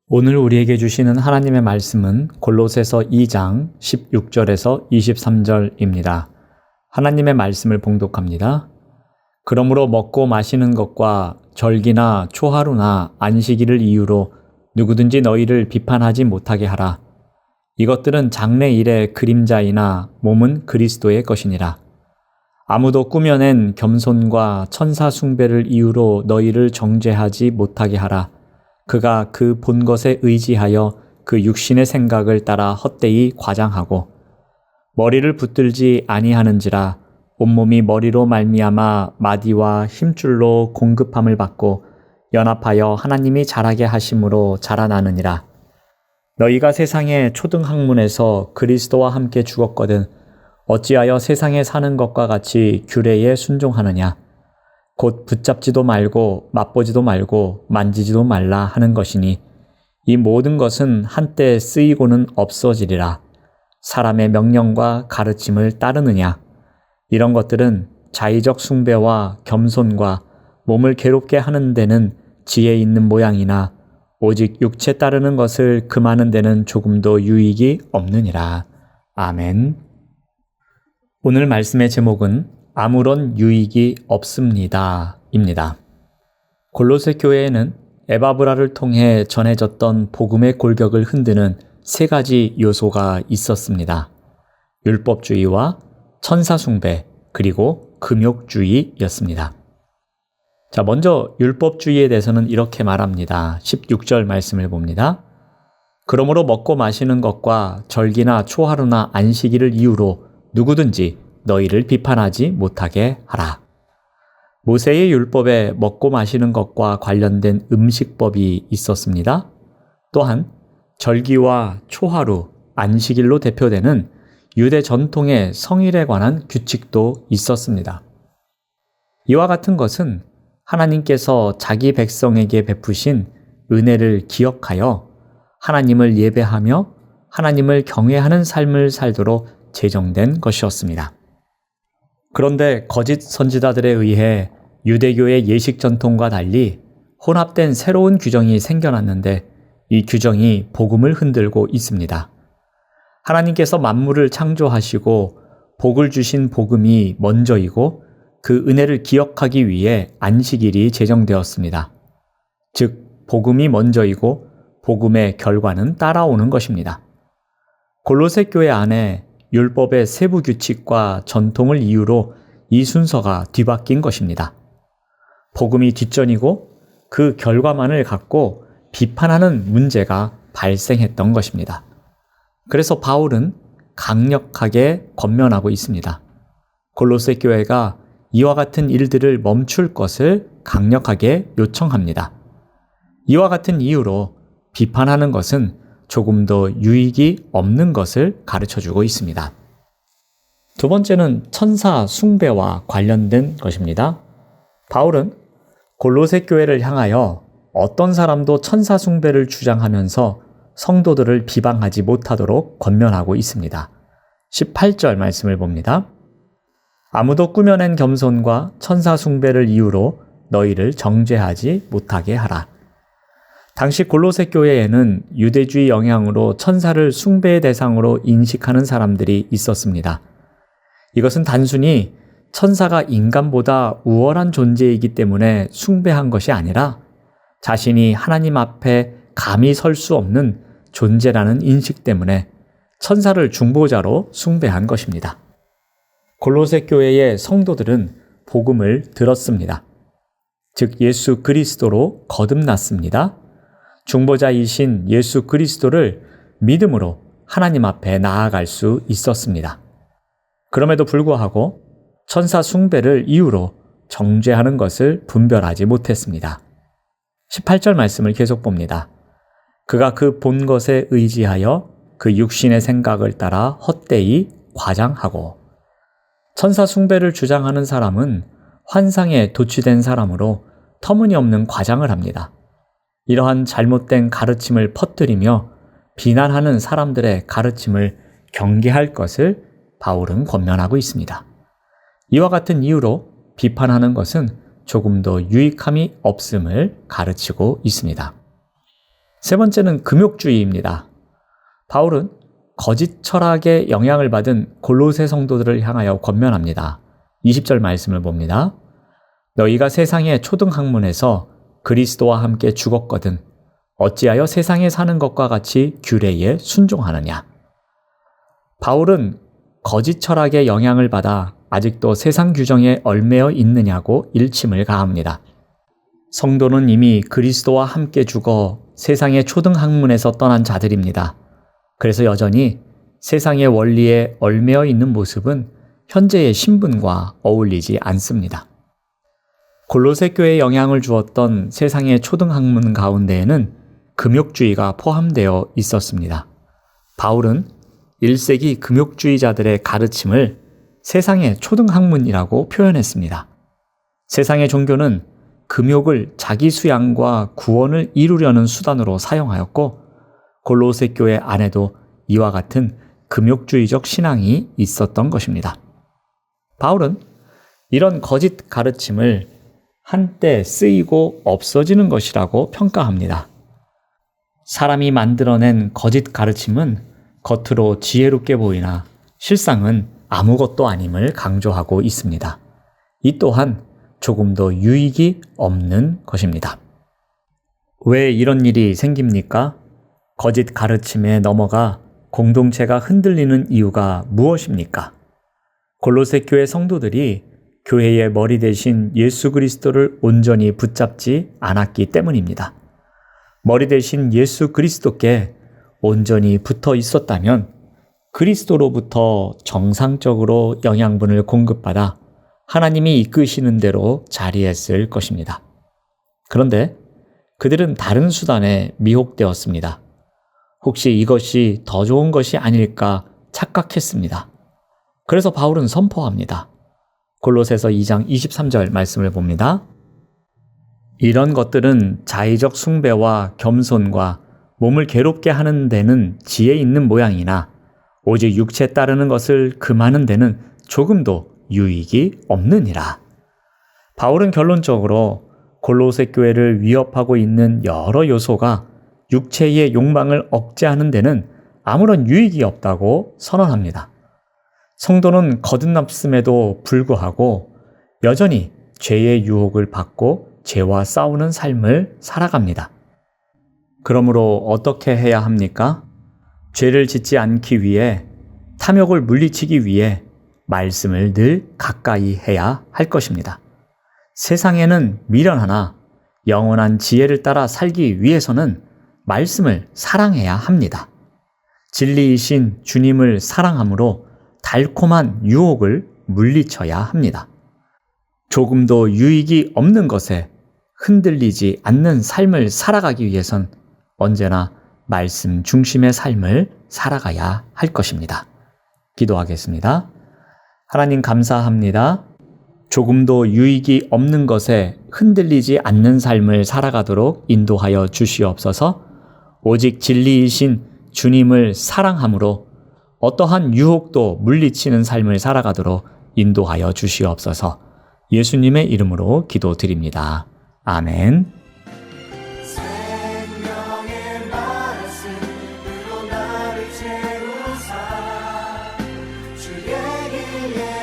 오늘 우리에게 주시는 하나님의 말씀은 골로새서 2장 16절에서 23절입니다. 하나님의 말씀을 봉독합니다. 그러므로 먹고 마시는 것과 절기나 초하루나 안식일을 이유로 누구든지 너희를 비판하지 못하게 하라. 이것들은 장래일의 그림자이나 몸은 그리스도의 것이니라. 아무도 꾸며낸 겸손과 천사 숭배를 이유로 너희를 정죄하지 못하게 하라. 그가 그 본 것에 의지하여 그 육신의 생각을 따라 헛되이 과장하고 머리를 붙들지 아니하는지라. 온몸이 머리로 말미암아 마디와 힘줄로 공급함을 받고 연합하여 하나님이 자라게 하심으로 자라나느니라. 너희가 세상의 초등학문에서 그리스도와 함께 죽었거든 어찌하여 세상에 사는 것과 같이 규례에 순종하느냐. 곧 붙잡지도 말고 맛보지도 말고 만지지도 말라 하는 것이니 이 모든 것은 한때 쓰이고는 없어지리라. 사람의 명령과 가르침을 따르느냐. 이런 것들은 자의적 숭배와 겸손과 몸을 괴롭게 하는 데는 지혜 있는 모양이나 오직 육체 따르는 것을 금하는 데는 조금도 유익이 없느니라. 아멘. 오늘 말씀의 제목은 아무런 유익이 없습니다 입니다. 골로새 교회에는 에바브라를 통해 전해졌던 복음의 골격을 흔드는 세 가지 요소가 있었습니다. 율법주의와 천사숭배 그리고 금욕주의였습니다. 자, 먼저 율법주의에 대해서는 이렇게 말합니다. 16절 말씀을 봅니다. 그러므로 먹고 마시는 것과 절기나 초하루나 안식일을 이유로 누구든지 너희를 비판하지 못하게 하라. 모세의 율법에 먹고 마시는 것과 관련된 음식법이 있었습니다. 또한 절기와 초하루, 안식일로 대표되는 유대 전통의 성일에 관한 규칙도 있었습니다. 이와 같은 것은 하나님께서 자기 백성에게 베푸신 은혜를 기억하여 하나님을 예배하며 하나님을 경외하는 삶을 살도록 제정된 것이었습니다. 그런데 거짓 선지자들에 의해 유대교의 예식 전통과 달리 혼합된 새로운 규정이 생겨났는데 이 규정이 복음을 흔들고 있습니다. 하나님께서 만물을 창조하시고 복을 주신 복음이 먼저이고 그 은혜를 기억하기 위해 안식일이 제정되었습니다. 즉, 복음이 먼저이고 복음의 결과는 따라오는 것입니다. 골로새 교회 안에 율법의 세부 규칙과 전통을 이유로 이 순서가 뒤바뀐 것입니다. 복음이 뒷전이고 그 결과만을 갖고 비판하는 문제가 발생했던 것입니다. 그래서 바울은 강력하게 권면하고 있습니다. 골로새 교회가 이와 같은 일들을 멈출 것을 강력하게 요청합니다. 이와 같은 이유로 비판하는 것은 조금 더 유익이 없는 것을 가르쳐주고 있습니다. 두 번째는 천사 숭배와 관련된 것입니다. 바울은 골로새 교회를 향하여 어떤 사람도 천사 숭배를 주장하면서 성도들을 비방하지 못하도록 권면하고 있습니다. 18절 말씀을 봅니다. 아무도 꾸며낸 겸손과 천사 숭배를 이유로 너희를 정죄하지 못하게 하라. 당시 골로새 교회에는 유대주의 영향으로 천사를 숭배의 대상으로 인식하는 사람들이 있었습니다. 이것은 단순히 천사가 인간보다 우월한 존재이기 때문에 숭배한 것이 아니라 자신이 하나님 앞에 감히 설 수 없는 존재라는 인식 때문에 천사를 중보자로 숭배한 것입니다. 골로새 교회의 성도들은 복음을 들었습니다. 즉 예수 그리스도로 거듭났습니다. 중보자이신 예수 그리스도를 믿음으로 하나님 앞에 나아갈 수 있었습니다. 그럼에도 불구하고 천사 숭배를 이유로 정죄하는 것을 분별하지 못했습니다. 18절 말씀을 계속 봅니다. 그가 그 본 것에 의지하여 그 육신의 생각을 따라 헛되이 과장하고. 천사 숭배를 주장하는 사람은 환상에 도취된 사람으로 터무니없는 과장을 합니다. 이러한 잘못된 가르침을 퍼뜨리며 비난하는 사람들의 가르침을 경계할 것을 바울은 권면하고 있습니다. 이와 같은 이유로 비판하는 것은 조금 더 유익함이 없음을 가르치고 있습니다. 세 번째는 금욕주의입니다. 바울은 거짓 철학에 영향을 받은 골로새 성도들을 향하여 권면합니다. 20절 말씀을 봅니다. 너희가 세상의 초등학문에서 그리스도와 함께 죽었거든 어찌하여 세상에 사는 것과 같이 규례에 순종하느냐. 바울은 거짓 철학의 영향을 받아 아직도 세상 규정에 얽매여 있느냐고 일침을 가합니다. 성도는 이미 그리스도와 함께 죽어 세상의 초등학문에서 떠난 자들입니다. 그래서 여전히 세상의 원리에 얽매여 있는 모습은 현재의 신분과 어울리지 않습니다. 골로새 교회에 영향을 주었던 세상의 초등학문 가운데에는 금욕주의가 포함되어 있었습니다. 바울은 1세기 금욕주의자들의 가르침을 세상의 초등학문이라고 표현했습니다. 세상의 종교는 금욕을 자기 수양과 구원을 이루려는 수단으로 사용하였고 골로새 교회 안에도 이와 같은 금욕주의적 신앙이 있었던 것입니다. 바울은 이런 거짓 가르침을 한때 쓰이고 없어지는 것이라고 평가합니다. 사람이 만들어낸 거짓 가르침은 겉으로 지혜롭게 보이나 실상은 아무것도 아님을 강조하고 있습니다. 이 또한 조금도 유익이 없는 것입니다. 왜 이런 일이 생깁니까? 거짓 가르침에 넘어가 공동체가 흔들리는 이유가 무엇입니까? 골로새 교회 성도들이 교회의 머리 대신 예수 그리스도를 온전히 붙잡지 않았기 때문입니다. 머리 대신 예수 그리스도께 온전히 붙어 있었다면 그리스도로부터 정상적으로 영양분을 공급받아 하나님이 이끄시는 대로 자리했을 것입니다. 그런데 그들은 다른 수단에 미혹되었습니다. 혹시 이것이 더 좋은 것이 아닐까 착각했습니다. 그래서 바울은 선포합니다. 골로새서 2장 23절 말씀을 봅니다. 이런 것들은 자의적 숭배와 겸손과 몸을 괴롭게 하는 데는 지혜 있는 모양이나 오직 육체 따르는 것을 금하는 데는 조금도 유익이 없느니라. 바울은 결론적으로 골로새 교회를 위협하고 있는 여러 요소가 육체의 욕망을 억제하는 데는 아무런 유익이 없다고 선언합니다. 성도는 거듭났음에도 불구하고 여전히 죄의 유혹을 받고 죄와 싸우는 삶을 살아갑니다. 그러므로 어떻게 해야 합니까? 죄를 짓지 않기 위해, 탐욕을 물리치기 위해 말씀을 늘 가까이 해야 할 것입니다. 세상에는 미련하나 영원한 지혜를 따라 살기 위해서는 말씀을 사랑해야 합니다. 진리이신 주님을 사랑함으로 달콤한 유혹을 물리쳐야 합니다. 조금도 유익이 없는 것에 흔들리지 않는 삶을 살아가기 위해선 언제나 말씀 중심의 삶을 살아가야 할 것입니다. 기도하겠습니다. 하나님 감사합니다. 조금도 유익이 없는 것에 흔들리지 않는 삶을 살아가도록 인도하여 주시옵소서. 오직 진리이신 주님을 사랑함으로 어떠한 유혹도 물리치는 삶을 살아가도록 인도하여 주시옵소서. 예수님의 이름으로 기도드립니다. 아멘. 생명의 말씀으로 나를 채우사 주의 길에